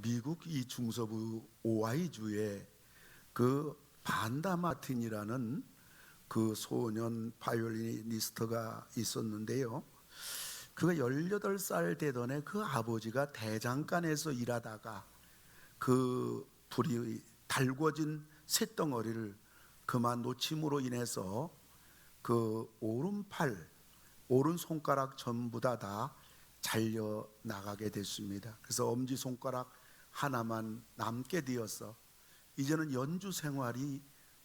미국 이 중서부 오하이주에 그 반다 마틴이라는 그 소년 바이올리니스트가 있었는데요. 그가 18살 되던 해 그 아버지가 대장간에서 일하다가 그 불이 달궈진 쇳덩어리를 그만 놓침으로 인해서 그 오른팔, 오른손가락 전부 다 잘려 나가게 됐습니다. 그래서 엄지손가락 하나만 남게 되어서 이제는 연주 생활이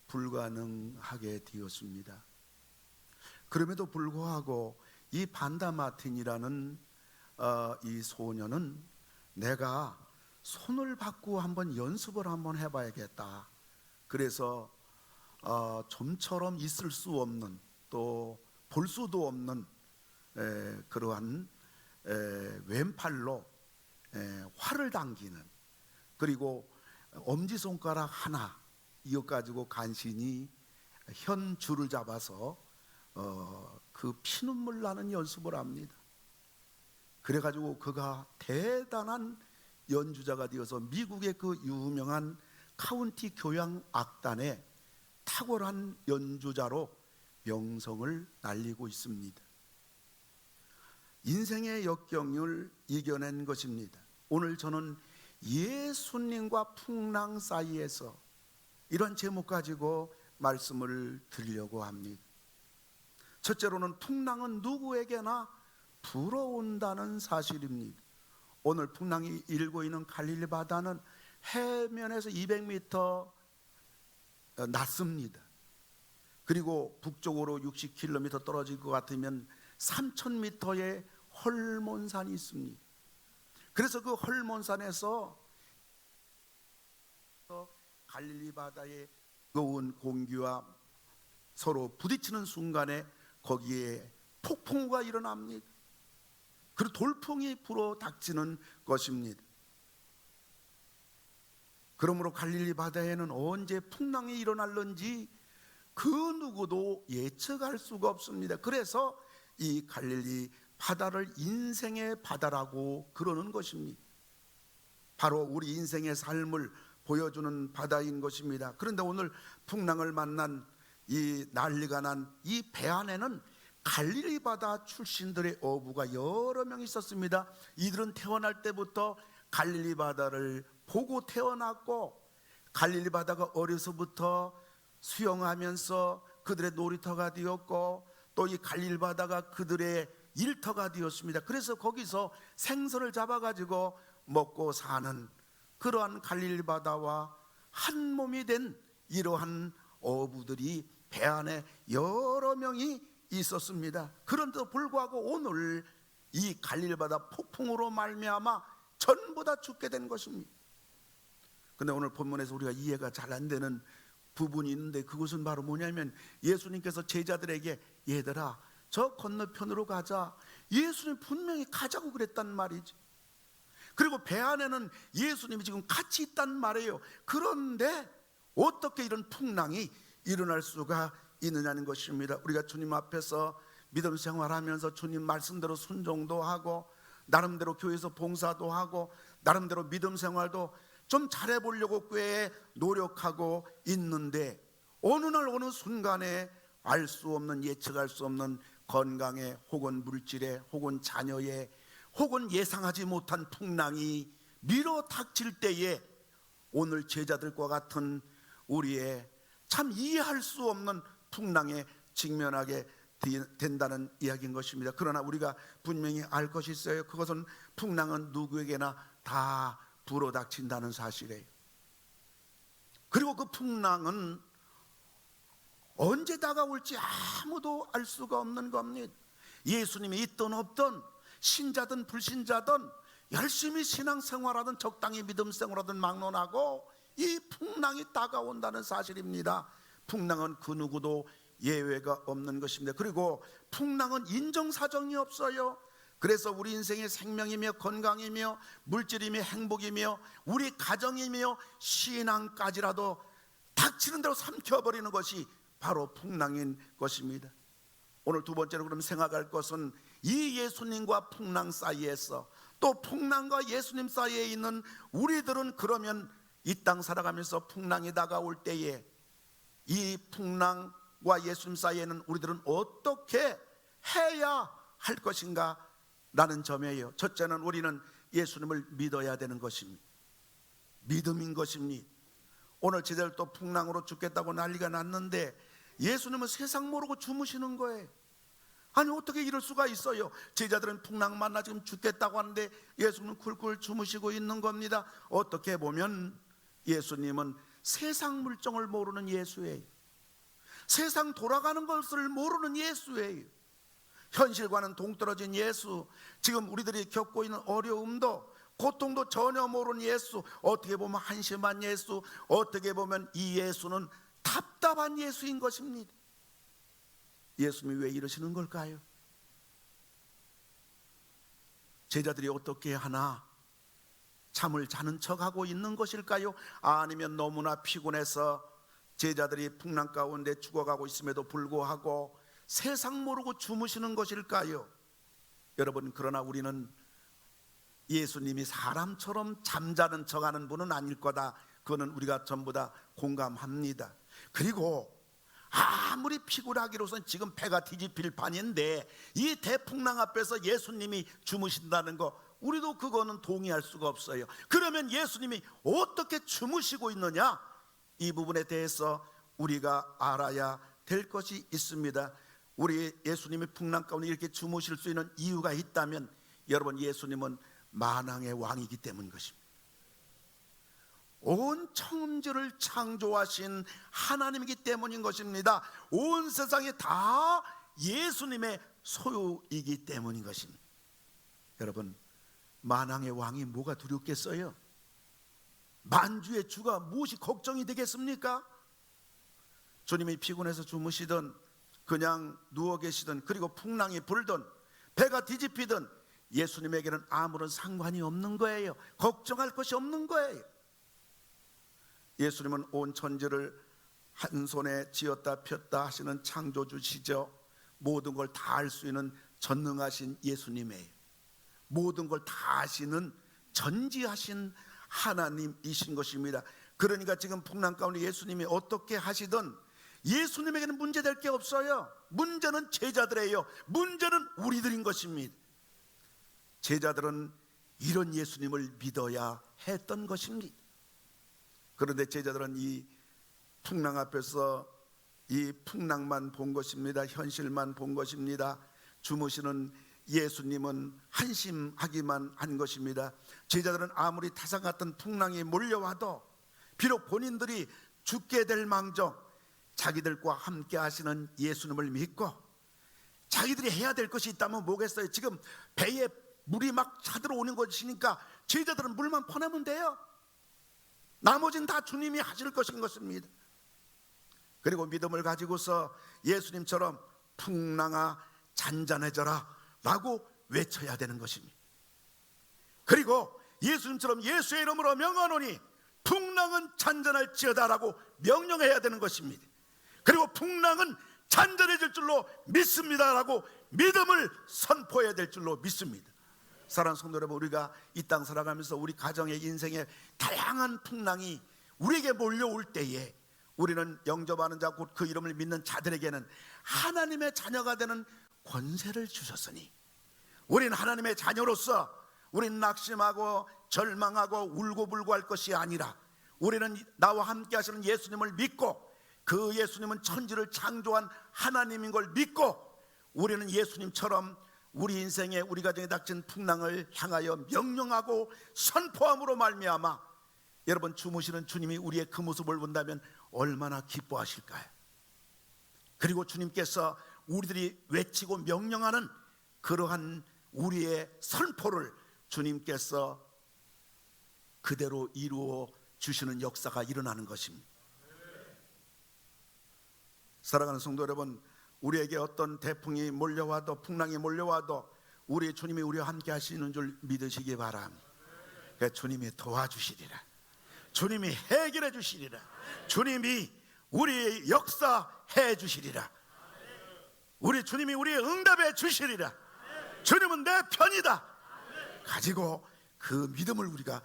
불가능하게 되었습니다. 그럼에도 불구하고 이 반다 마틴이라는 이 소년은 내가 손을 바꾸고 한번 연습을 한번 해봐야겠다. 그래서 좀처럼 있을 수 없는, 또 볼 수도 없는 그러한 왼팔로 활을 당기는, 그리고 엄지손가락 하나 이것 가지고 간신히 현줄을 잡아서 그 피눈물 나는 연습을 합니다. 그래가지고 그가 대단한 연주자가 되어서 미국의 그 유명한 카운티 교향 악단의 탁월한 연주자로 명성을 날리고 있습니다. 인생의 역경을 이겨낸 것입니다. 오늘 저는 예수님과 풍랑 사이에서 이런 제목 가지고 말씀을 드리려고 합니다. 첫째로는 풍랑은 누구에게나 불어온다는 사실입니다. 오늘 풍랑이 일고 있는 갈릴리 바다는 해면에서 200m 낮습니다. 그리고 북쪽으로 60km 떨어질 것 같으면 3000m의 헐몬산이 있습니다. 그래서 그 헐몬산에서 갈릴리 바다의 뜨거운 공기와 서로 부딪히는 순간에 거기에 폭풍우가 일어납니다. 그리고 돌풍이 불어 닥치는 것입니다. 그러므로 갈릴리 바다에는 언제 풍랑이 일어날는지 그 누구도 예측할 수가 없습니다. 그래서 이 갈릴리 바다를 인생의 바다라고 그러는 것입니다. 바로 우리 인생의 삶을 보여주는 바다인 것입니다. 그런데 오늘 풍랑을 만난 이 난리가 난 이 배 안에는 갈릴리 바다 출신들의 어부가 여러 명 있었습니다. 이들은 태어날 때부터 갈릴리 바다를 보고 태어났고, 갈릴리 바다가 어려서부터 수영하면서 그들의 놀이터가 되었고, 또 이 갈릴리 바다가 그들의 일터가 되었습니다. 그래서 거기서 생선을 잡아가지고 먹고 사는 그러한 갈릴리 바다와 한 몸이 된 이러한 어부들이 배 안에 여러 명이 있었습니다. 그런데도 불구하고 오늘 이 갈릴리 바다 폭풍으로 말미암아 전부 다 죽게 된 것입니다. 그런데 오늘 본문에서 우리가 이해가 잘 안 되는 부분이 있는데, 그것은 바로 뭐냐면 예수님께서 제자들에게 얘들아 저 건너편으로 가자, 예수님 분명히 가자고 그랬단 말이지. 그리고 배 안에는 예수님이 지금 같이 있단 말이에요. 그런데 어떻게 이런 풍랑이 일어날 수가 있느냐는 것입니다. 우리가 주님 앞에서 믿음 생활하면서 주님 말씀대로 순종도 하고, 나름대로 교회에서 봉사도 하고, 나름대로 믿음 생활도 좀 잘해보려고 꽤 노력하고 있는데, 어느 날 어느 순간에 알 수 없는, 예측할 수 없는 건강에 혹은 물질에 혹은 자녀에 혹은 예상하지 못한 풍랑이 밀어 닥칠 때에 오늘 제자들과 같은 우리의 참 이해할 수 없는 풍랑에 직면하게 된다는 이야기인 것입니다. 그러나 우리가 분명히 알 것이 있어요. 그것은 풍랑은 누구에게나 다 불어닥친다는 사실이에요. 그리고 그 풍랑은 언제 다가올지 아무도 알 수가 없는 겁니다. 예수님이 있든 없든, 신자든 불신자든, 열심히 신앙생활하든 적당히 믿음생활하든 막론하고 이 풍랑이 다가온다는 사실입니다. 풍랑은 그 누구도 예외가 없는 것입니다. 그리고 풍랑은 인정사정이 없어요. 그래서 우리 인생의 생명이며 건강이며 물질이며 행복이며 우리 가정이며 신앙까지라도 닥치는 대로 삼켜버리는 것이 바로 풍랑인 것입니다. 오늘 두 번째로 그럼 생각할 것은 이 예수님과 풍랑 사이에서 또 풍랑과 예수님 사이에 있는 우리들은 그러면 이 땅 살아가면서 풍랑이 다가올 때에 이 풍랑과 예수님 사이에는 우리들은 어떻게 해야 할 것인가 라는 점이에요. 첫째는 우리는 예수님을 믿어야 되는 것입니다. 믿음인 것입니다. 오늘 제자들 또 풍랑으로 죽겠다고 난리가 났는데 예수님은 세상 모르고 주무시는 거예요. 아니 어떻게 이럴 수가 있어요? 제자들은 풍랑 만나 지금 죽겠다고 하는데 예수님은 쿨쿨 주무시고 있는 겁니다. 어떻게 보면 예수님은 세상 물정을 모르는 예수예요. 세상 돌아가는 것을 모르는 예수예요. 현실과는 동떨어진 예수, 지금 우리들이 겪고 있는 어려움도 고통도 전혀 모르는 예수, 어떻게 보면 한심한 예수, 어떻게 보면 이 예수는 답답한 예수인 것입니다. 예수님이 왜 이러시는 걸까요? 제자들이 어떻게 하나 잠을 자는 척하고 있는 것일까요? 아니면 너무나 피곤해서 제자들이 풍랑 가운데 죽어가고 있음에도 불구하고 세상 모르고 주무시는 것일까요? 여러분, 그러나 우리는 예수님이 사람처럼 잠자는 척하는 분은 아닐 거다. 그거는 우리가 전부 다 공감합니다. 그리고 아무리 피곤하기로선 지금 배가 뒤집힐 판인데 이 대풍랑 앞에서 예수님이 주무신다는 거 우리도 그거는 동의할 수가 없어요. 그러면 예수님이 어떻게 주무시고 있느냐? 이 부분에 대해서 우리가 알아야 될 것이 있습니다. 우리 예수님이 풍랑 가운데 이렇게 주무실 수 있는 이유가 있다면 여러분, 예수님은 만왕의 왕이기 때문인 것입니다. 온 천지를 창조하신 하나님이기 때문인 것입니다. 온 세상이 다 예수님의 소유이기 때문인 것입니다. 여러분, 만왕의 왕이 뭐가 두렵겠어요? 만주의 주가 무엇이 걱정이 되겠습니까? 주님이 피곤해서 주무시든 그냥 누워 계시든 그리고 풍랑이 불든 배가 뒤집히든 예수님에게는 아무런 상관이 없는 거예요. 걱정할 것이 없는 거예요. 예수님은 온 천지를 한 손에 쥐었다 폈다 하시는 창조주시죠. 모든 걸 다 할 수 있는 전능하신 예수님이에요. 모든 걸 다 아시는 전지하신 하나님이신 것입니다. 그러니까 지금 풍랑 가운데 예수님이 어떻게 하시든 예수님에게는 문제될 게 없어요. 문제는 제자들이에요. 문제는 우리들인 것입니다. 제자들은 이런 예수님을 믿어야 했던 것입니다. 그런데 제자들은 이 풍랑 앞에서 이 풍랑만 본 것입니다. 현실만 본 것입니다. 주무시는 예수님은 한심하기만 한 것입니다. 제자들은 아무리 타상 같은 풍랑이 몰려와도 비록 본인들이 죽게 될 망정 자기들과 함께 하시는 예수님을 믿고 자기들이 해야 될 것이 있다면 뭐겠어요? 지금 배에 물이 막 차들어오는 것이니까 제자들은 물만 퍼내면 돼요. 나머지는 다 주님이 하실 것인 것입니다. 그리고 믿음을 가지고서 예수님처럼 풍랑아 잔잔해져라 라고 외쳐야 되는 것입니다. 그리고 예수님처럼 예수의 이름으로 명하노니 풍랑은 잔잔할지어다 라고 명령해야 되는 것입니다. 그리고 풍랑은 잔잔해질 줄로 믿습니다 라고 믿음을 선포해야 될 줄로 믿습니다. 사랑하는 성도 여러분, 우리가 이 땅 살아가면서 우리 가정의 인생에 다양한 풍랑이 우리에게 몰려올 때에 우리는 영접하는 자 곧 그 이름을 믿는 자들에게는 하나님의 자녀가 되는 권세를 주셨으니 우리는 하나님의 자녀로서 우리는 낙심하고 절망하고 울고불고 할 것이 아니라 우리는 나와 함께 하시는 예수님을 믿고 그 예수님은 천지를 창조한 하나님인 걸 믿고 우리는 예수님처럼 우리 인생에 우리 가정에 닥친 풍랑을 향하여 명령하고 선포함으로 말미암아 여러분, 주무시는 주님이 우리의 그 모습을 본다면 얼마나 기뻐하실까요? 그리고 주님께서 우리들이 외치고 명령하는 그러한 우리의 선포를 주님께서 그대로 이루어 주시는 역사가 일어나는 것입니다. 사랑하는 성도 여러분, 우리에게 어떤 대풍이 몰려와도 풍랑이 몰려와도 우리 주님이 우리와 함께 하시는 줄 믿으시기 바랍니다. 그러니까 주님이 도와주시리라. 주님이 해결해 주시리라. 주님이 우리 역사해 주시리라. 우리 주님이 우리의 응답해 주시리라. 주님은 내 편이다. 가지고 그 믿음을 우리가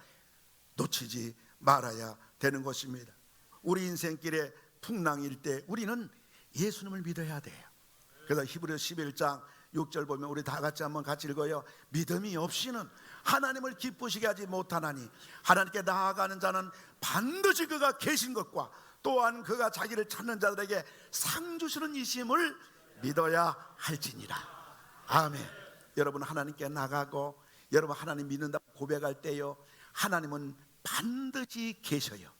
놓치지 말아야 되는 것입니다. 우리 인생길에 풍랑일 때 우리는 예수님을 믿어야 돼요. 그래서 히브리서 11장 6절 보면 우리 다 같이 한번 같이 읽어요. 믿음이 없이는 하나님을 기쁘시게 하지 못하나니 하나님께 나아가는 자는 반드시 그가 계신 것과 또한 그가 자기를 찾는 자들에게 상 주시는 이심을 믿어야 할지니라. 아멘. 여러분 하나님께 나가고 여러분 하나님 믿는다고 고백할 때요, 하나님은 반드시 계셔요.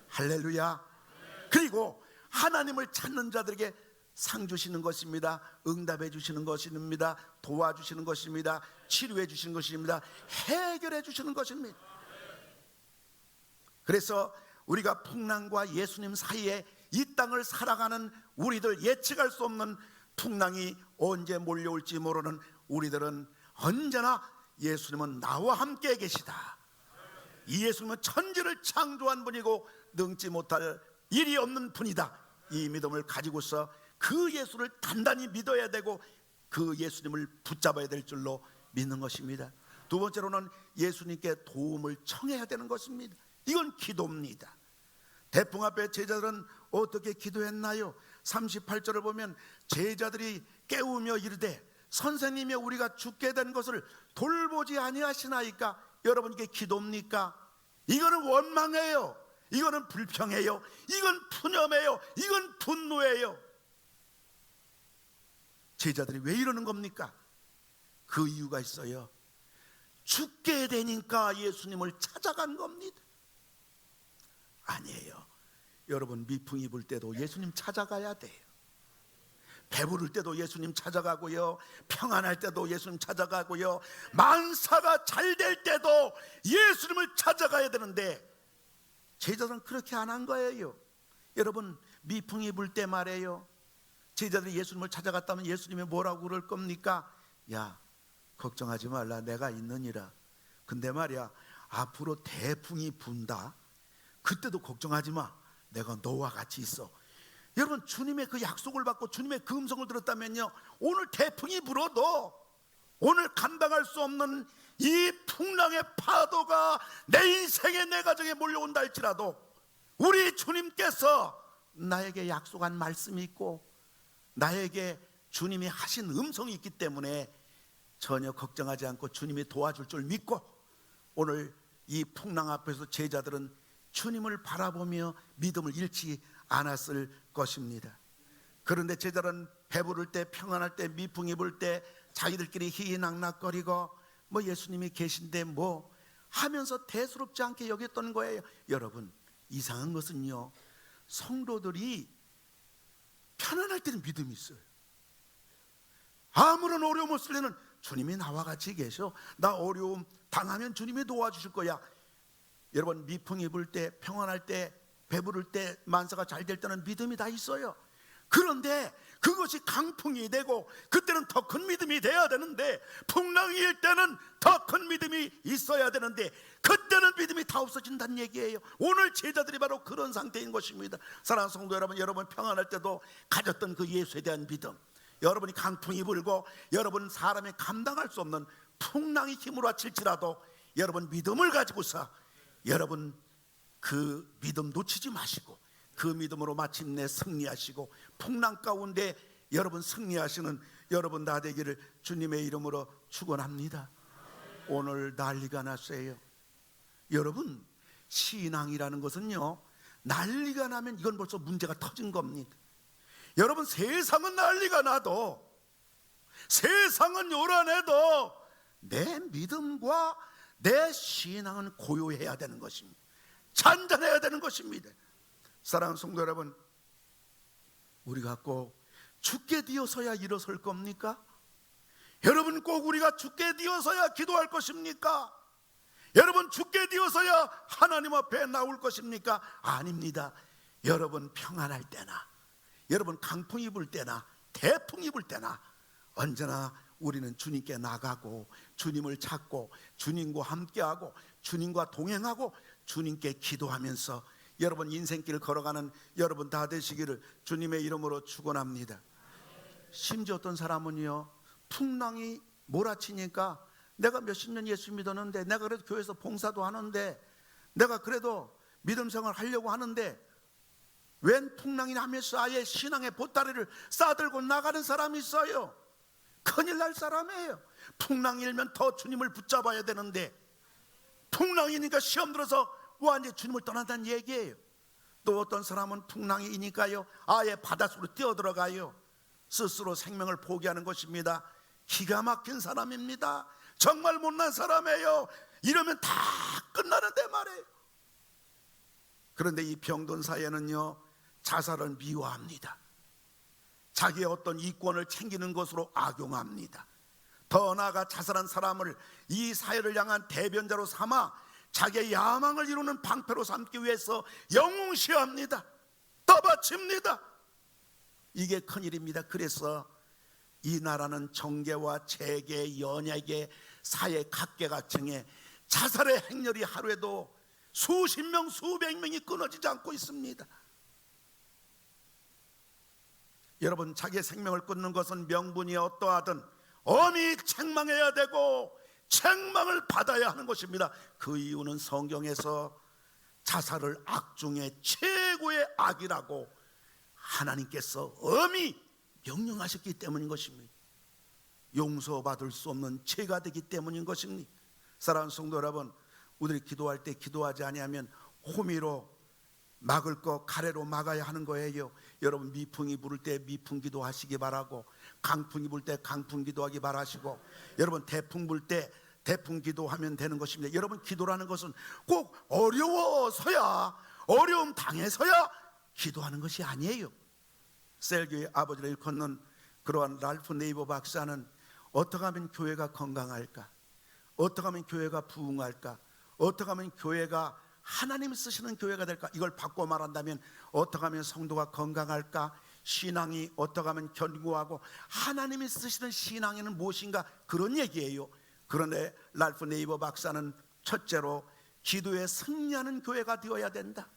할렐루야. 그리고 하나님을 찾는 자들에게 상 주시는 것입니다. 응답해 주시는 것입니다. 도와주시는 것입니다. 치료해 주시는 것입니다. 해결해 주시는 것입니다. 그래서 우리가 풍랑과 예수님 사이에 이 땅을 살아가는 우리들, 예측할 수 없는 풍랑이 언제 몰려올지 모르는 우리들은 언제나 예수님은 나와 함께 계시다. 이 예수님은 천지를 창조한 분이고 능지 못할 일이 없는 분이다. 이 믿음을 가지고서 그 예수를 단단히 믿어야 되고 그 예수님을 붙잡아야 될 줄로 믿는 것입니다. 두 번째로는 예수님께 도움을 청해야 되는 것입니다. 이건 기도입니다. 대풍 앞에 제자들은 어떻게 기도했나요? 38절을 보면 제자들이 깨우며 이르되 선생님이 우리가 죽게 된 것을 돌보지 아니하시나이까. 여러분 이게 기도입니까? 이거는 원망이에요. 이거는 불평이에요. 이건 푸념이에요. 이건 분노예요. 제자들이 왜 이러는 겁니까? 그 이유가 있어요. 죽게 되니까 예수님을 찾아간 겁니다. 아니에요. 여러분 미풍이 불 때도 예수님 찾아가야 돼요. 배부를 때도 예수님 찾아가고요, 평안할 때도 예수님 찾아가고요, 만사가 잘 될 때도 예수님을 찾아가야 되는데 제자들은 그렇게 안 한 거예요. 여러분 미풍이 불 때 말이에요, 제자들이 예수님을 찾아갔다면 예수님이 뭐라고 그럴 겁니까? 야, 걱정하지 말라, 내가 있느니라. 근데 말이야, 앞으로 대풍이 분다. 그때도 걱정하지 마, 내가 너와 같이 있어. 여러분 주님의 그 약속을 받고 주님의 그 음성을 들었다면요, 오늘 대풍이 불어도, 오늘 감당할 수 없는 이 풍랑의 파도가 내 인생에, 내 가정에 몰려온다 할지라도 우리 주님께서 나에게 약속한 말씀이 있고 나에게 주님이 하신 음성이 있기 때문에 전혀 걱정하지 않고 주님이 도와줄 줄 믿고 오늘 이 풍랑 앞에서 제자들은 주님을 바라보며 믿음을 잃지 않았을 것입니다. 그런데 제자들은 배부를 때, 평안할 때, 미풍이 불 때 자기들끼리 희희낙낙거리고 뭐 예수님이 계신데 뭐 하면서 대수롭지 않게 여겼던 거예요. 여러분 이상한 것은요, 성도들이 편안할 때는 믿음이 있어요. 아무런 어려움 없을 때는 주님이 나와 같이 계셔, 나 어려움 당하면 주님이 도와주실 거야. 여러분 미풍이 불 때, 평안할 때, 배부를 때, 만사가 잘 될 때는 믿음이 다 있어요. 그런데 그것이 강풍이 되고 그때는 더 큰 믿음이 돼야 되는데, 풍랑일 때는 더 큰 믿음이 있어야 되는데 그때는 믿음이 다 없어진다는 얘기예요. 오늘 제자들이 바로 그런 상태인 것입니다. 사랑하는 성도 여러분, 여러분 평안할 때도 가졌던 그 예수에 대한 믿음, 여러분이 강풍이 불고 여러분 사람이 감당할 수 없는 풍랑이 힘으로 칠지라도 여러분 믿음을 가지고서 여러분 그 믿음 놓치지 마시고 그 믿음으로 마침내 승리하시고 풍랑 가운데 여러분 승리하시는 여러분 다 되기를 주님의 이름으로 축원합니다. 오늘 난리가 났어요. 여러분 신앙이라는 것은요, 난리가 나면 이건 벌써 문제가 터진 겁니다. 여러분 세상은 난리가 나도, 세상은 요란해도 내 믿음과 내 신앙은 고요해야 되는 것입니다. 잔잔해야 되는 것입니다. 사랑하는 성도 여러분, 우리가 꼭 죽게 되어서야 일어설 겁니까? 여러분 꼭 우리가 죽게 되어서야 기도할 것입니까? 여러분 죽게 되어서야 하나님 앞에 나올 것입니까? 아닙니다. 여러분 평안할 때나, 여러분 강풍이 불 때나, 대풍이 불 때나 언제나 우리는 주님께 나가고 주님을 찾고 주님과 함께하고 주님과 동행하고 주님께 기도하면서 여러분 인생길을 걸어가는 여러분 다 되시기를 주님의 이름으로 축원합니다. 심지어 어떤 사람은요, 풍랑이 몰아치니까 내가 몇십 년 예수 믿었는데, 내가 그래도 교회에서 봉사도 하는데, 내가 그래도 믿음 생활 하려고 하는데 웬 풍랑이 하면서 아예 신앙의 보따리를 싸들고 나가는 사람이 있어요. 큰일 날 사람이에요. 풍랑이 일면 더 주님을 붙잡아야 되는데, 풍랑이니까 시험 들어서 완전히 주님을 떠난다는 얘기예요. 또 어떤 사람은 풍랑이니까요 아예 바닷속으로 뛰어들어가요. 스스로 생명을 포기하는 것입니다. 기가 막힌 사람입니다. 정말 못난 사람이에요. 이러면 다 끝나는데 말이에요. 그런데 이 병든 사회는요 자살을 미워합니다. 자기의 어떤 이권을 챙기는 것으로 악용합니다. 더 나아가 자살한 사람을 이 사회를 향한 대변자로 삼아 자기의 야망을 이루는 방패로 삼기 위해서 영웅시합니다. 떠받칩니다. 이게 큰일입니다. 그래서 이 나라는 정계와 재계, 연예계, 사회 각계각층에 자살의 행렬이 하루에도 수십 명, 수백 명이 끊어지지 않고 있습니다. 여러분, 자기의 생명을 끊는 것은 명분이 어떠하든 엄히 책망해야 되고 책망을 받아야 하는 것입니다. 그 이유는 성경에서 자살을 악 중에 최고의 악이라고 하나님께서 엄히 명령하셨기 때문인 것입니다. 용서받을 수 없는 죄가 되기 때문인 것입니다. 사랑하는 성도 여러분, 우리가 기도할 때 기도하지 아니하면 호미로 막을 거 가래로 막아야 하는 거예요. 여러분, 미풍이 부를 때 미풍 기도하시기 바라고, 강풍이 불 때 강풍 기도하기 바라시고, 여러분 대풍 불 때 대풍 기도하면 되는 것입니다. 여러분, 기도라는 것은 꼭 어려워서야, 어려움 당해서야 기도하는 것이 아니에요. 셀교의 아버지를 일컫는 그러한 랄프 네이버 박사는 어떻게 하면 교회가 건강할까, 어떻게 하면 교회가 부흥할까, 어떻게 하면 교회가 하나님이 쓰시는 교회가 될까, 이걸 바꿔 말한다면 어떻게 하면 성도가 건강할까, 신앙이 어떻게 하면 견고하고 하나님이 쓰시는 신앙에는 무엇인가, 그런 얘기예요. 그런데 랄프 네이버 박사는 첫째로 기도에 승리하는 교회가 되어야 된다.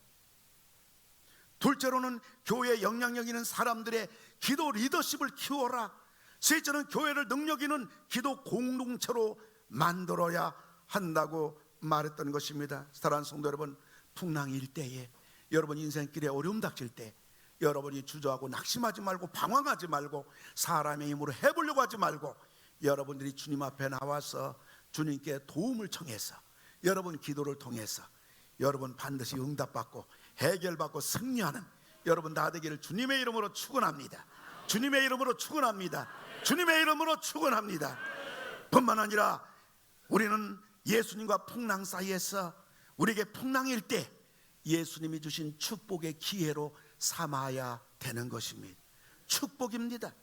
둘째로는 교회에 영향력 있는 사람들의 기도 리더십을 키워라. 셋째는 교회를 능력 있는 기도 공동체로 만들어야 한다고 말했던 것입니다. 사랑하는 성도 여러분, 풍랑일 때에, 여러분 인생길에 어려움 닥칠 때 여러분이 주저하고 낙심하지 말고 방황하지 말고 사람의 힘으로 해보려고 하지 말고 여러분들이 주님 앞에 나와서 주님께 도움을 청해서 여러분 기도를 통해서 여러분 반드시 응답받고 해결받고 승리하는 여러분 다 되기를 주님의 이름으로 축원합니다. 주님의 이름으로 축원합니다. 주님의 이름으로 축원합니다. 뿐만 아니라 우리는 예수님과 풍랑 사이에서 우리에게 풍랑일 때 예수님이 주신 축복의 기회로 삼아야 되는 것입니다. 축복입니다.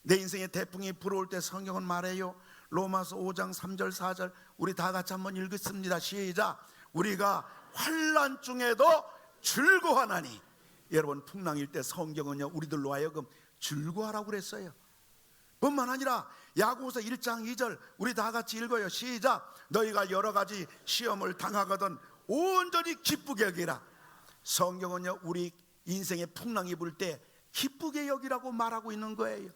내 인생에 태풍이 불어올 때 성경은 말해요. 로마서 5장 3절 4절 우리 다 같이 한번 읽겠습니다. 시작. 우리가 환난 중에도 즐거워하나니. 여러분, 풍랑일 때 성경은요 우리들로 하여금 즐거워하라고 그랬어요. 뿐만 아니라 야고보서 1장 2절 우리 다 같이 읽어요. 시작. 너희가 여러 가지 시험을 당하거든 온전히 기쁘게 여기라. 성경은요 우리 인생에 풍랑이 불 때 기쁘게 여기라고 말하고 있는 거예요.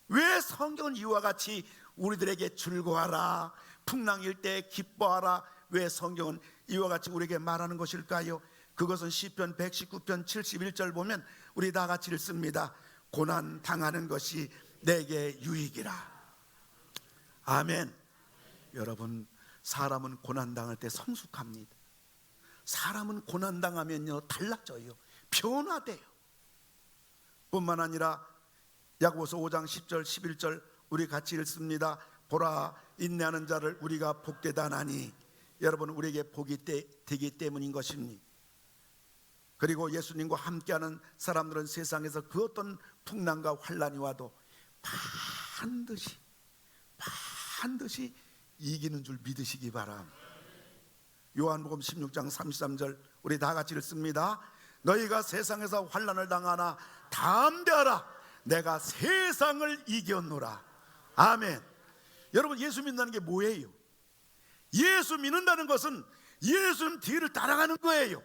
왜 성경은 이와 같이 우리들에게 즐거워하라, 풍랑일 때 기뻐하라, 왜 성경은 이와 같이 우리에게 말하는 것일까요? 그것은 시편 119편 71절 보면 우리 다 같이 읽습니다. 고난 당하는 것이 내게 유익이라. 아멘. 여러분, 사람은 고난 당할 때 성숙합니다. 사람은 고난 당하면요 달라져요. 변화돼요. 뿐만 아니라 야고보서 5장 10절 11절 우리 같이 읽습니다. 보라, 인내하는 자를 우리가 복되다 하나니. 여러분, 우리에게 복이 되기 때문인 것입니다. 그리고 예수님과 함께하는 사람들은 세상에서 그 어떤 풍랑과 환난이 와도 반드시 이기는 줄 믿으시기 바랍니다. 요한복음 16장 33절 우리 다 같이 읽습니다. 너희가 세상에서 환난을 당하나 담대하라, 내가 세상을 이겼노라. 아멘. 여러분, 예수 믿는다는 게 뭐예요? 예수 믿는다는 것은 예수님 뒤를 따라가는 거예요.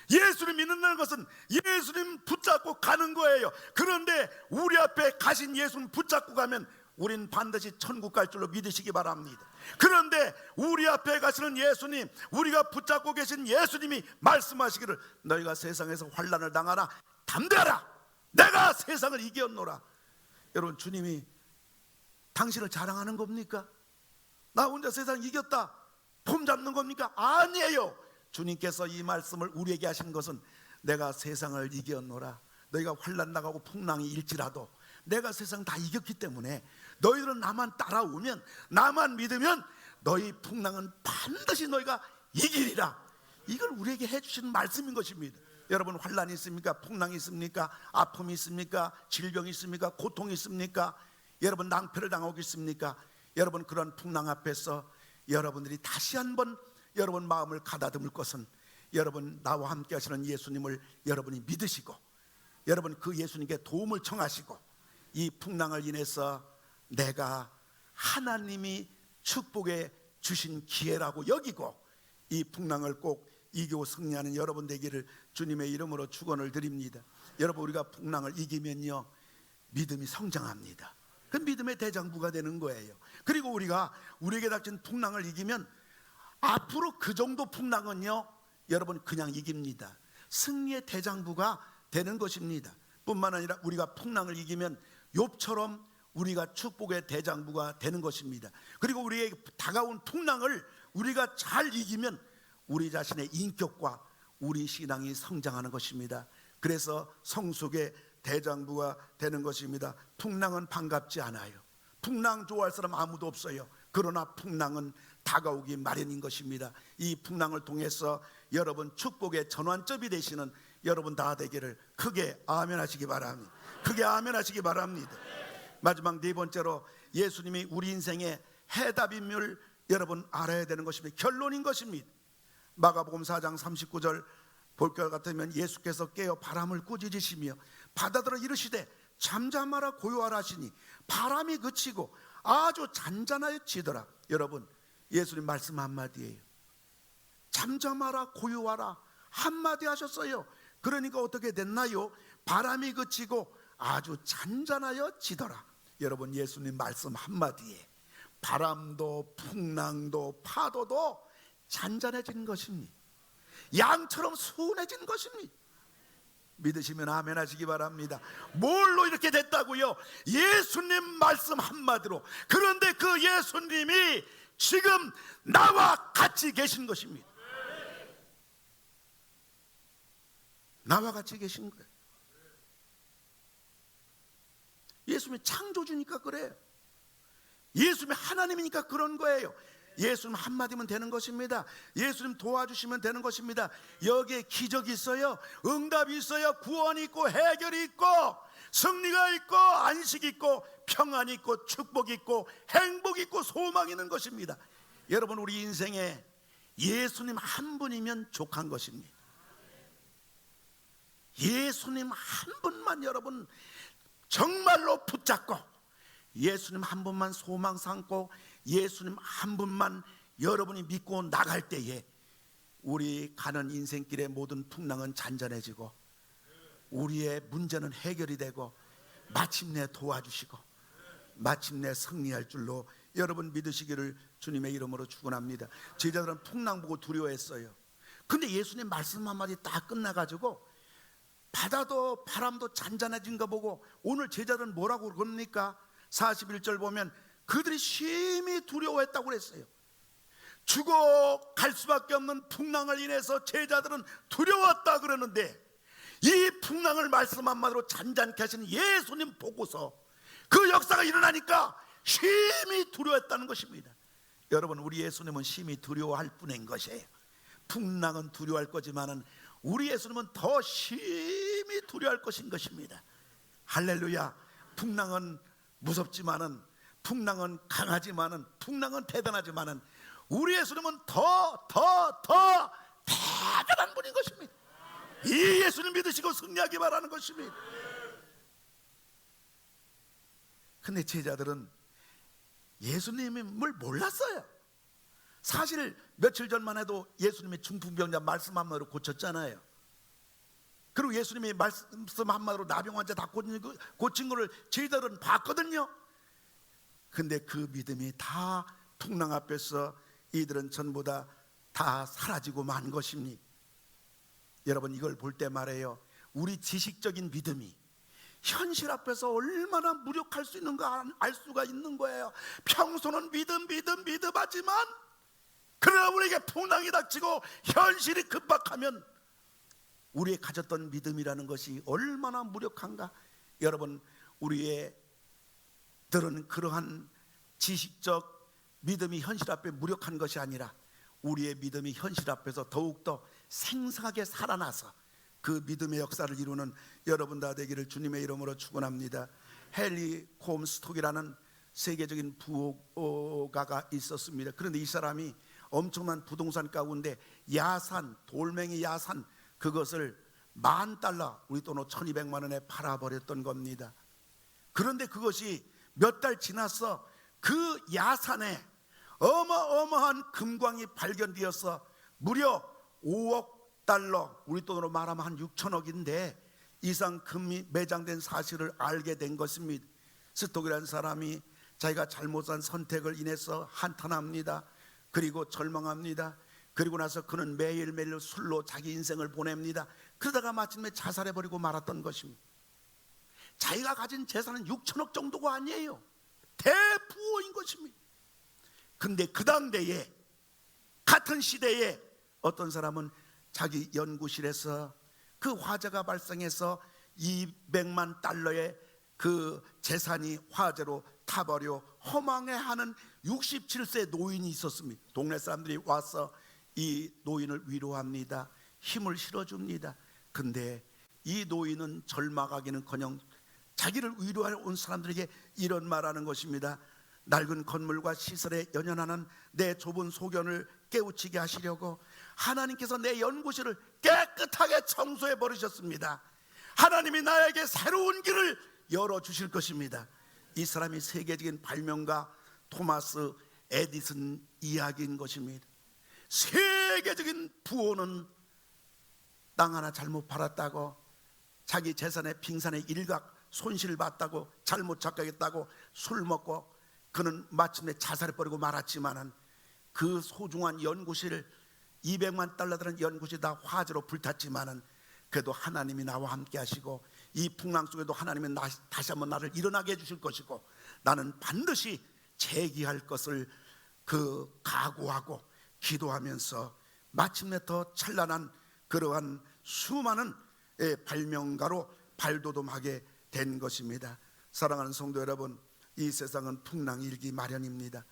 예수님 믿는다는 것은 예수님 붙잡고 가는 거예요. 그런데 우리 앞에 가신 예수님 붙잡고 가면 우린 반드시 천국 갈 줄로 믿으시기 바랍니다. 그런데 우리 앞에 가시는 예수님, 우리가 붙잡고 계신 예수님이 말씀하시기를 너희가 세상에서 환난을 당하나 담대하라, 내가 세상을 이겼노라. 여러분, 주님이 당신을 자랑하는 겁니까? 나 혼자 세상 이겼다 폼 잡는 겁니까? 아니에요. 주님께서 이 말씀을 우리에게 하신 것은 내가 세상을 이겼노라, 너희가 환난 나가고 풍랑이 일지라도 내가 세상 다 이겼기 때문에 너희들은 나만 따라오면, 나만 믿으면 너희 풍랑은 반드시 너희가 이기리라. 이걸 우리에게 해주시는 말씀인 것입니다. 여러분, 환난이 있습니까? 풍랑이 있습니까? 아픔이 있습니까? 질병이 있습니까? 고통이 있습니까? 여러분, 낭패를 당하고 있습니까? 여러분, 그런 풍랑 앞에서 여러분들이 다시 한번 여러분 마음을 가다듬을 것은, 여러분 나와 함께 하시는 예수님을 여러분이 믿으시고, 여러분 그 예수님께 도움을 청하시고, 이 풍랑을 인해서 내가 하나님이 축복해 주신 기회라고 여기고 이 풍랑을 꼭 이기고 승리하는 여러분 되기를 주님의 이름으로 축원을 드립니다. 여러분, 우리가 풍랑을 이기면요, 믿음이 성장합니다. 그 믿음의 대장부가 되는 거예요. 그리고 우리가 우리에게 닥친 풍랑을 이기면 앞으로 그 정도 풍랑은요, 여러분 그냥 이깁니다. 승리의 대장부가 되는 것입니다. 뿐만 아니라 우리가 풍랑을 이기면 욥처럼 우리가 축복의 대장부가 되는 것입니다. 그리고 우리의 다가온 풍랑을 우리가 잘 이기면 우리 자신의 인격과 우리 신앙이 성장하는 것입니다. 그래서 성숙의 대장부가 되는 것입니다. 풍랑은 반갑지 않아요. 풍랑 좋아할 사람 아무도 없어요. 그러나 풍랑은 다가오기 마련인 것입니다. 이 풍랑을 통해서 여러분 축복의 전환점이 되시는 여러분 다 되기를 크게 아멘 하시기 바랍니다. 크게 아멘 하시기 바랍니다. 마지막 네 번째로, 예수님이 우리 인생의 해답임을 여러분 알아야 되는 것입니다. 결론인 것입니다. 마가복음 4장 39절 볼 것 같으면 예수께서 깨어 바람을 꾸짖으시며 바다들어 이르시되 잠잠하라 고요하라 하시니 바람이 그치고 아주 잔잔하여지더라. 여러분, 예수님 말씀 한마디예요. 잠잠하라 고요하라 한마디 하셨어요. 그러니까 어떻게 됐나요? 바람이 그치고 아주 잔잔하여지더라. 여러분, 예수님 말씀 한마디에 바람도 풍랑도 파도도 잔잔해진 것입니다. 양처럼 순해진 것입니다. 믿으시면 아멘 하시기 바랍니다. 뭘로 이렇게 됐다고요? 예수님 말씀 한마디로. 그런데 그 예수님이 지금 나와 같이 계신 것입니다. 나와 같이 계신 거예요. 예수님이 창조주니까 그래요. 예수님이 하나님이니까 그런 거예요. 예수님 한마디면 되는 것입니다. 예수님 도와주시면 되는 것입니다. 여기에 기적이 있어요. 응답이 있어요. 구원이 있고 해결이 있고 승리가 있고 안식이 있고 평안이 있고 축복이 있고 행복이 있고 소망이 있는 것입니다. 여러분, 우리 인생에 예수님 한 분이면 족한 것입니다. 예수님 한 분만 여러분 정말로 붙잡고, 예수님 한 분만 소망 삼고, 예수님 한 분만 여러분이 믿고 나갈 때에 우리 가는 인생길의 모든 풍랑은 잔잔해지고 우리의 문제는 해결이 되고 마침내 도와주시고 마침내 승리할 줄로 여러분 믿으시기를 주님의 이름으로 축원합니다. 제자들은 풍랑 보고 두려워했어요. 근데 예수님 말씀 한마디 딱 끝나가지고 바다도 바람도 잔잔해진 거 보고 오늘 제자들은 뭐라고 그럽니까? 41절 보면 그들이 심히 두려워했다고 그랬어요. 죽어갈 수밖에 없는 풍랑을 인해서 제자들은 두려웠다 그러는데, 이 풍랑을 말씀 한마디로 잔잔케 하시는 예수님 보고서 그 역사가 일어나니까 심히 두려워했다는 것입니다. 여러분, 우리 예수님은 심히 두려워할 뿐인 것이에요. 풍랑은 두려워할 거지만은 우리 예수님은 더 심히 두려워할 것인 것입니다. 할렐루야. 풍랑은 무섭지만은, 풍랑은 강하지만은, 풍랑은 대단하지만은 우리 예수님은 더 대단한 분인 것입니다. 이 예수님 믿으시고 승리하기 바라는 것입니다. 근데 제자들은 예수님을 몰랐어요. 사실 며칠 전만 해도 예수님이 중풍병자 말씀 한마디로 고쳤잖아요. 그리고 예수님이 말씀 한마디로 나병 환자 다 고친 거를 제자들은 봤거든요. 근데 그 믿음이 다 풍랑 앞에서 이들은 전부 다 사라지고 만 것입니다. 여러분, 이걸 볼 때 말해요, 우리 지식적인 믿음이 현실 앞에서 얼마나 무력할 수 있는가 알 수가 있는 거예요. 평소는 믿음 하지만 그러나 우리에게 풍랑이 닥치고 현실이 급박하면 우리의 가졌던 믿음이라는 것이 얼마나 무력한가. 여러분, 우리의 들은 그러한 지식적 믿음이 현실 앞에 무력한 것이 아니라 우리의 믿음이 현실 앞에서 더욱더 생생하게 살아나서 그 믿음의 역사를 이루는 여러분 다 되기를 주님의 이름으로 축원합니다. 헨리 콤스톡이라는 세계적인 부호가가 있었습니다. 그런데 이 사람이 엄청난 부동산 가운데 야산, 돌멩이 야산, 그것을 $10,000, 우리 돈으로 1,200만 원에 팔아버렸던 겁니다. 그런데 그것이 몇 달 지나서 그 야산에 어마어마한 금광이 발견되어서 무려 $5억, 우리 돈으로 말하면 한 6천억인데 이상 금이 매장된 사실을 알게 된 것입니다. 스톡이라는 사람이 자기가 잘못한 선택을 인해서 한탄합니다. 그리고 절망합니다. 그리고 나서 그는 매일매일 술로 자기 인생을 보냅니다. 그러다가 마침내 자살해버리고 말았던 것입니다. 자기가 가진 재산은 6천억 정도가 아니에요. 대부호인 것입니다. 근데 그 당대에, 같은 시대에 어떤 사람은 자기 연구실에서 그 화재가 발생해서 $200만 그 재산이 화재로 타버려 허망해하는 67세 노인이 있었습니다. 동네 사람들이 와서 이 노인을 위로합니다. 힘을 실어줍니다. 근데 이 노인은 절망하기는커녕 자기를 위로하러 온 사람들에게 이런 말하는 것입니다. 낡은 건물과 시설에 연연하는 내 좁은 소견을 깨우치게 하시려고 하나님께서 내 연구실을 깨끗하게 청소해 버리셨습니다. 하나님이 나에게 새로운 길을 열어주실 것입니다. 이 사람이 세계적인 발명가 토마스 에디슨 이야기인 것입니다. 세계적인 부호는 땅 하나 잘못 팔았다고, 자기 재산의 빙산의 일각 손실봤다고, 잘못 착각했다고 술 먹고 그는 마침내 자살해버리고 말았지만은 그 소중한 연구실, $200만 드는 연구실이 다 화재로 불탔지만은 그래도 하나님이 나와 함께 하시고 이 풍랑 속에도 하나님은 다시 한번 나를 일어나게 해주실 것이고 나는 반드시 재기할 것을 각오하고 기도하면서 마침내 더 찬란한 그러한 수많은 발명가로 발돋움하게 된 것입니다. 사랑하는 성도 여러분, 이 세상은 풍랑이 일기 마련입니다.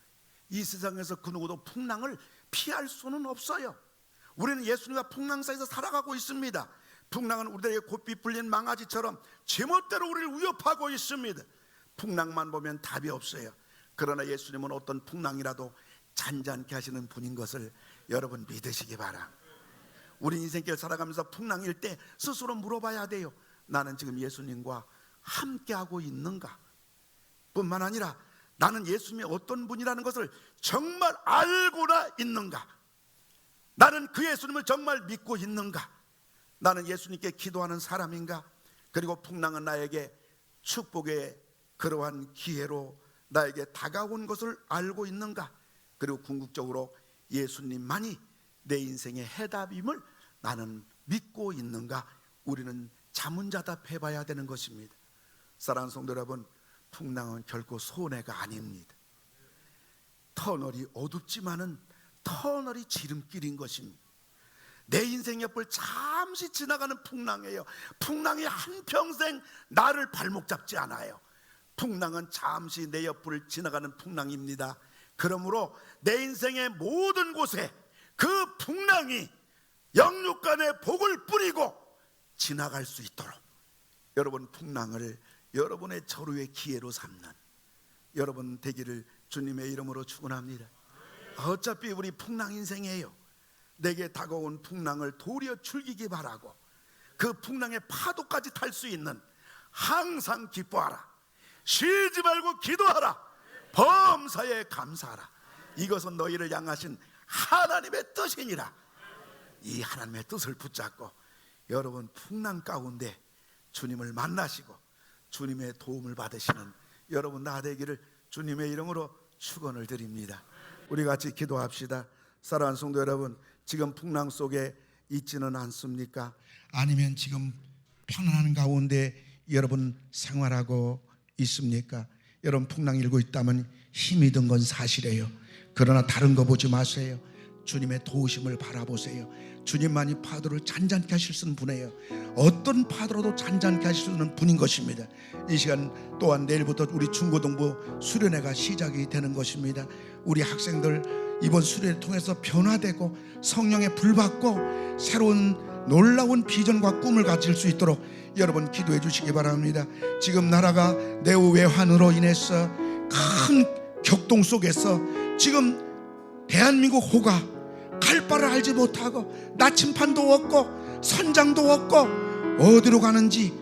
이 세상에서 그 누구도 풍랑을 피할 수는 없어요. 우리는 예수님과 풍랑 사이에서 살아가고 있습니다. 풍랑은 우리들에게 곱비 풀린 망아지처럼 제멋대로 우리를 위협하고 있습니다. 풍랑만 보면 답이 없어요. 그러나 예수님은 어떤 풍랑이라도 잔잔케 하시는 분인 것을 여러분 믿으시기 바랍니다. 우리 인생길 살아가면서 풍랑일 때 스스로 물어봐야 돼요. 나는 지금 예수님과 함께하고 있는가? 뿐만 아니라 나는 예수님이 어떤 분이라는 것을 정말 알고나 있는가? 나는 그 예수님을 정말 믿고 있는가? 나는 예수님께 기도하는 사람인가? 그리고 풍랑은 나에게 축복의 그러한 기회로 나에게 다가온 것을 알고 있는가? 그리고 궁극적으로 예수님만이 내 인생의 해답임을 나는 믿고 있는가? 우리는 자문자답해 봐야 되는 것입니다. 사랑하는 성도 여러분, 풍랑은 결코 손해가 아닙니다. 터널이 어둡지만은 터널이 지름길인 것입니다. 내 인생 옆을 잠시 지나가는 풍랑이에요. 풍랑이 한평생 나를 발목 잡지 않아요. 풍랑은 잠시 내 옆을 지나가는 풍랑입니다. 그러므로 내 인생의 모든 곳에 그 풍랑이 영육간의 복을 뿌리고 지나갈 수 있도록 여러분 풍랑을 여러분의 절호의 기회로 삼는 여러분 되기를 주님의 이름으로 축원합니다. 어차피 우리 풍랑 인생이에요. 내게 다가온 풍랑을 도리어 즐기기 바라고 그 풍랑의 파도까지 탈 수 있는 항상 기뻐하라, 쉬지 말고 기도하라, 범사에 감사하라. 이것은 너희를 향하신 하나님의 뜻이니라. 이 하나님의 뜻을 붙잡고 여러분 풍랑 가운데 주님을 만나시고 주님의 도움을 받으시는 여러분 나 되기를 주님의 이름으로 축원을 드립니다. 우리 같이 기도합시다. 사랑하는 성도 여러분, 지금 풍랑 속에 있지는 않습니까? 아니면 지금 편안한 가운데 여러분 생활하고 있습니까? 여러분 풍랑이 일고 있다면 힘이 든 건 사실이에요. 그러나 다른 거 보지 마세요. 주님의 도우심을 바라보세요. 주님만이 파도를 잔잔케 하실 수 있는 분이에요. 어떤 파도로도 잔잔케 하실 수 있는 분인 것입니다. 이 시간 또한 내일부터 우리 중고등부 수련회가 시작이 되는 것입니다. 우리 학생들 이번 수련회 통해서 변화되고 성령의 불 받고 새로운 놀라운 비전과 꿈을 가질 수 있도록 여러분 기도해 주시기 바랍니다. 지금 나라가 내후 외환으로 인해서 큰 격동 속에서 지금 대한민국 호가 갈 바를 알지 못하고 나침판도 없고 선장도 없고 어디로 가는지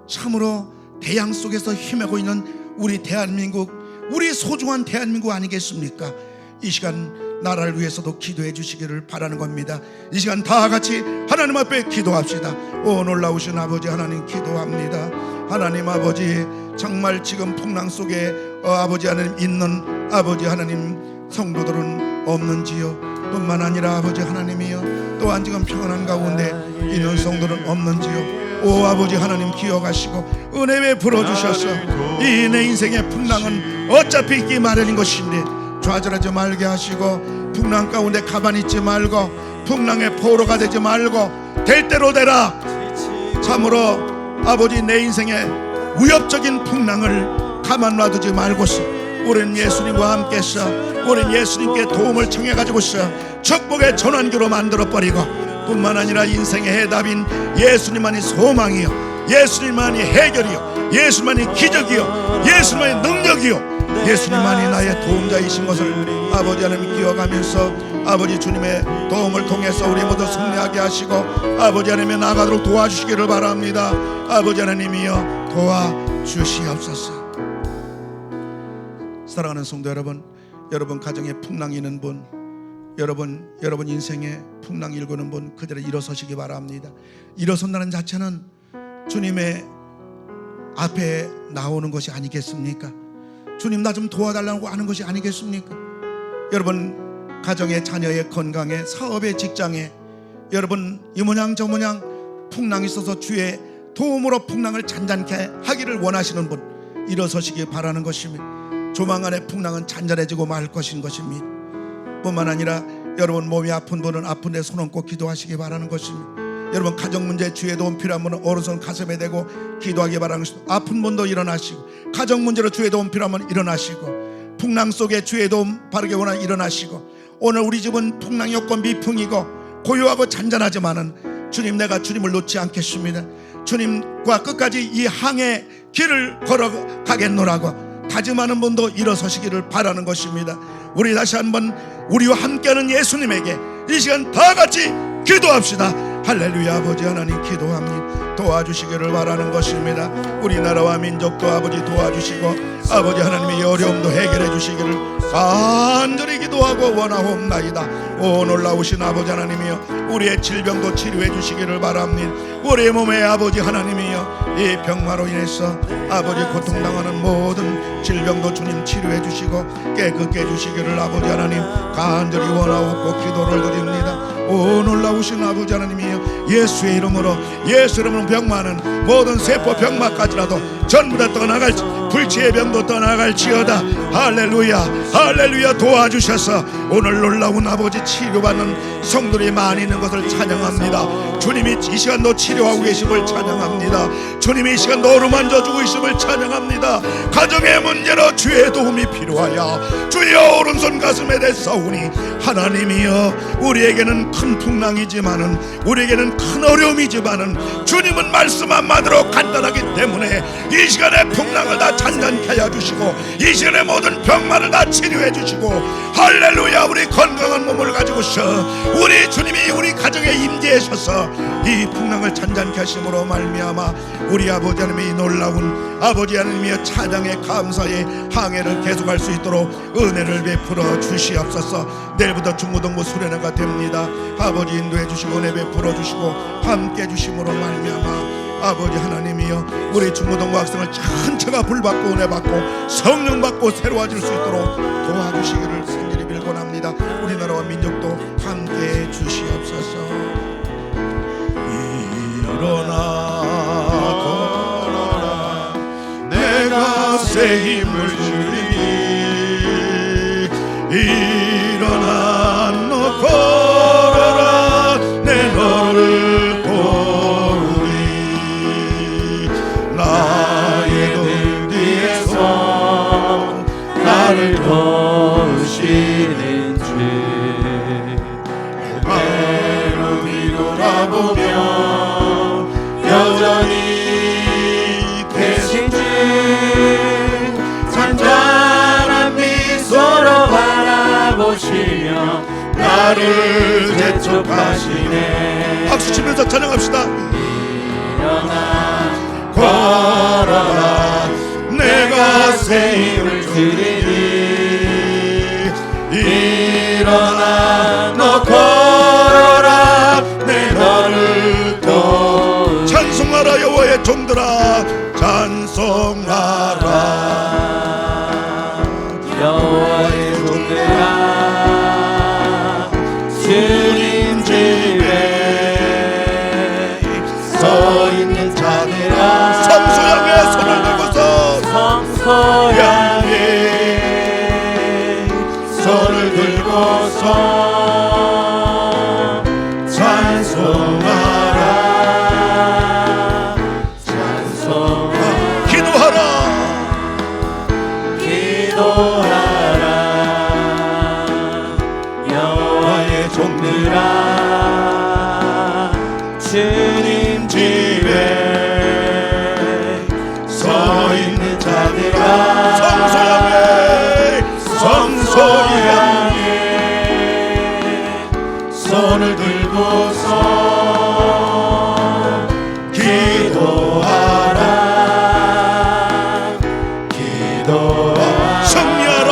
참으로 대양 속에서 헤매고 있는 우리 대한민국, 우리 소중한 대한민국 아니겠습니까? 이 시간 나라를 위해서도 기도해 주시기를 바라는 겁니다. 이 시간 다 같이 하나님 앞에 기도합시다. 오 놀라우신 아버지 하나님 기도합니다. 하나님 아버지 정말 지금 풍랑 속에 아버지 하나님 있는 아버지 하나님 성도들은 없는지요? 뿐만 아니라 아버지 하나님이여 또한 지금 평안한 가운데 있는 성도는 없는지요? 오 아버지 하나님 기억하시고 은혜 베풀어 주셔서 이 내 인생의 풍랑은 어차피 있기 마련인 것인데 좌절하지 말게 하시고 풍랑 가운데 가만히 있지 말고 풍랑의 포로가 되지 말고 될 대로 되라. 참으로 아버지 내 인생의 위협적인 풍랑을 가만 놔두지 말고서 우리는 예수님과 함께서 우리는 예수님께 도움을 청해가지고서 축복의 전환기로 만들어버리고 뿐만 아니라 인생의 해답인 예수님만이 소망이요 예수님만이 해결이요 예수님만이 기적이요 예수님만이 능력이요 예수님만이 나의 도움자이신 것을 아버지 하나님 기억하면서 아버지 주님의 도움을 통해서 우리 모두 승리하게 하시고 아버지 하나님의 나아가도록 도와주시기를 바랍니다. 아버지 하나님이여 도와주시옵소서. 사랑하는 성도 여러분, 여러분 가정에 풍랑이 있는 분, 여러분 인생에 풍랑이 일구는 분 그대로 일어서시기 바랍니다. 일어선다는 자체는 주님의 앞에 나오는 것이 아니겠습니까? 주님 나 좀 도와달라고 하는 것이 아니겠습니까? 여러분 가정의 자녀의 건강에 사업의 직장에 여러분 이 모양 저 모양 풍랑이 있어서 주의 도움으로 풍랑을 잔잔케 하기를 원하시는 분 일어서시기 바라는 것입니다. 조만간에 풍랑은 잔잔해지고 말 것인 것입니다. 뿐만 아니라 여러분 몸이 아픈 분은 아픈데 손 얹고 기도하시기 바라는 것입니다. 여러분 가정 문제 주의 도움 필요한 분은 오른손 가슴에 대고 기도하기 바라는 것입니다. 아픈 분도 일어나시고 가정 문제로 주의 도움 필요하면 일어나시고 풍랑 속에 주의 도움 바르게 원하면 일어나시고 오늘 우리 집은 풍랑이 없고 미풍이고 고요하고 잔잔하지만은 주님 내가 주님을 놓지 않겠습니다. 주님과 끝까지 이 항해 길을 걸어가겠노라고 다짐하는 분도 일어서시기를 바라는 것입니다. 우리 다시 한번 우리와 함께하는 예수님에게 이 시간 다 같이 기도합시다. 할렐루야. 아버지 하나님 기도합니다. 도와주시기를 바라는 것입니다. 우리나라와 민족도 아버지 도와주시고 아버지 하나님의 어려움도 해결해 주시기를 간절히 기도하고 원하옵나이다. 오 놀라우신 아버지 하나님이여 우리의 질병도 치료해 주시기를 바랍니다. 우리의 몸에 아버지 하나님이여 이 병마로 인해서 아버지 고통당하는 모든 질병도 주님 치료해 주시고 깨끗게 해주시기를 아버지 하나님 간절히 원하옵고 기도를 드립니다. 오 놀라우신 아버지 하나님이여 예수의 이름으로 병 많은 모든 세포 병마까지라도 전부 다 떠나갈지 불치의 병도 떠나갈지어다. 할렐루야 할렐루야. 도와주셔서 오늘 놀라운 아버지 치료받는 성들이 많이 있는 것을 찬양합니다. 주님이 이 시간도 치료하고 계심을 찬양합니다. 주님이 이 시간도 어루만져주고 계심을 찬양합니다. 가정의 문제로 주의 도움이 필요하여 주여 오른손 가슴에 대사오니 하나님이여 우리에게는 큰 풍랑이지만은 우리에게는 큰 어려움이지만은 주님은 말씀 한마디로 간단하기 때문에 이 시간에 풍랑을 다 잔잔케 하여 주시고 이 시간에 모든 병만을 다 치료해 주시고 할렐루야. 우리 건강한 몸을 가지고서 우리 주님이 우리 가정에 임재하셔서 이 풍랑을 잔잔케 하심으로 말미암아 우리 아버지 하나님의 놀라운 아버지 하나님의 찬양의 감사의 항해를 계속할 수 있도록 은혜를 베풀어 주시옵소서. 내일부터 중고등부 수련회가 됩니다. 아버지 인도해 주시고 은혜 베풀어 주시고 함께 주심으로 말미암아 아버지 하나님이여 우리 중고등부 학생을 전체가 불받고 은혜 받고 성령 받고 새로워질 수 있도록 도와주시기를 간절히 빌고 원합니다. 우리나라와 민족도 함께 주시옵소서. 일어나 걸어라 내가 새 힘을 주리니 일어나 너 걸어라 내 너를 도우리 나의 등 뒤에서 나를 도우시는 주 그대로 뒤돌아보며 여전히 계신 주 잔잔한 미소로 바라보시며 나를 재촉하시네. 박수 치면서 찬양합시다. 일어나 걸어라 내가 새 힘을 주리니 일어나 너 걸어라 내 너를 도 찬송하라 여호와의 종들아 찬송하라 여호와의 종들아 주님 집에 서 있는 자들아 성소 향해 손을 들고서 성소 향해 손을 들고서 찬송하라 찬송하라 기도하라 여호와의 종들아 주님 집에 서 있는 자들아 성소 향해 손을 들고서 기도하라 기도하라 승리하라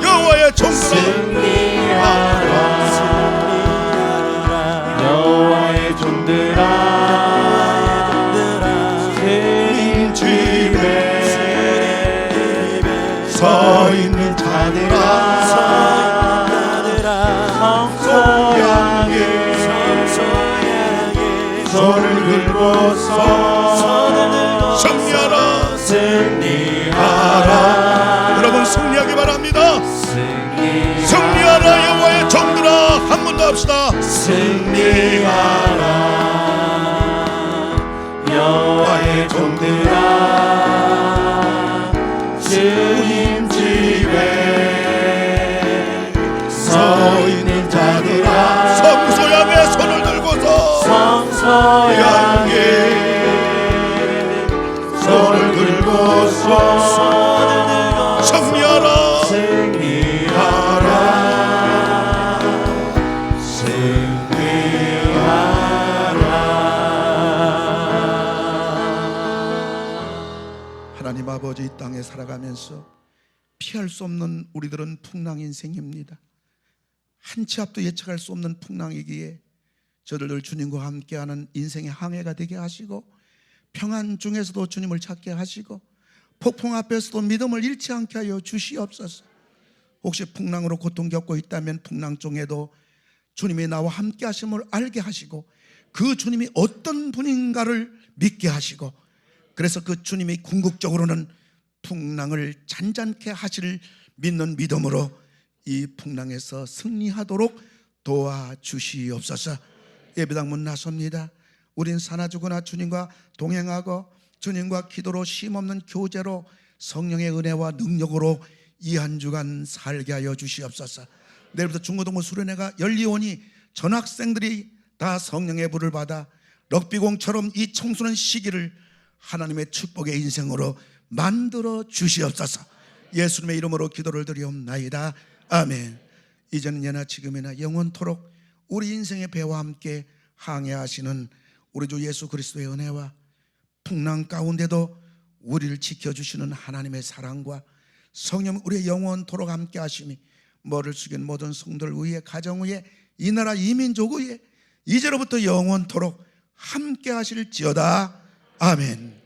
여호와의 종들아 승리하라 여호와의 종들아 주님 집에 서 있는 자들아 성소 향해 손을 들고서 승리하라 승리하라 여러분 승리하기 바랍니다. 승리하라 여호와의 종들아 한 번 더 합시다. 승리하라 여호와의 종들아 주님 집에 서 있는 자들아 성소 향해 손을 들고서 성소 향해 손을 들고서 승리하라 승리하라 하나님 아버지 이 땅에 살아가면서 피할 수 없는 우리들은 풍랑 인생입니다. 한 치 앞도 예측할 수 없는 풍랑이기에 저들을 주님과 함께하는 인생의 항해가 되게 하시고 평안 중에서도 주님을 찾게 하시고 폭풍 앞에서도 믿음을 잃지 않게 하여 주시옵소서. 혹시 풍랑으로 고통 겪고 있다면 풍랑 중에도 주님이 나와 함께 하심을 알게 하시고 그 주님이 어떤 분인가를 믿게 하시고 그래서 그 주님이 궁극적으로는 풍랑을 잔잔케 하실 믿는 믿음으로 이 풍랑에서 승리하도록 도와주시옵소서. 예배당 문 나섭니다. 우린 사나주거나 주님과 동행하고 주님과 기도로 쉼없는 교제로 성령의 은혜와 능력으로 이 한 주간 살게 하여 주시옵소서. 내일부터 중고등부 수련회가 열리오니 전학생들이 다 성령의 불을 받아 럭비공처럼 이 청소년 시기를 하나님의 축복의 인생으로 만들어 주시옵소서. 예수님의 이름으로 기도를 드리옵나이다. 아멘. 이제는 예나 지금이나 영원토록 우리 인생의 배와 함께 항해하시는 우리 주 예수 그리스도의 은혜와 풍랑 가운데도 우리를 지켜주시는 하나님의 사랑과 성령 우리의 영원토록 함께 하시니 머리를 숙인 모든 성도들 위에 가정 위에 이 나라 이 민족 위에 이제로부터 영원토록 함께 하실지어다. 아멘.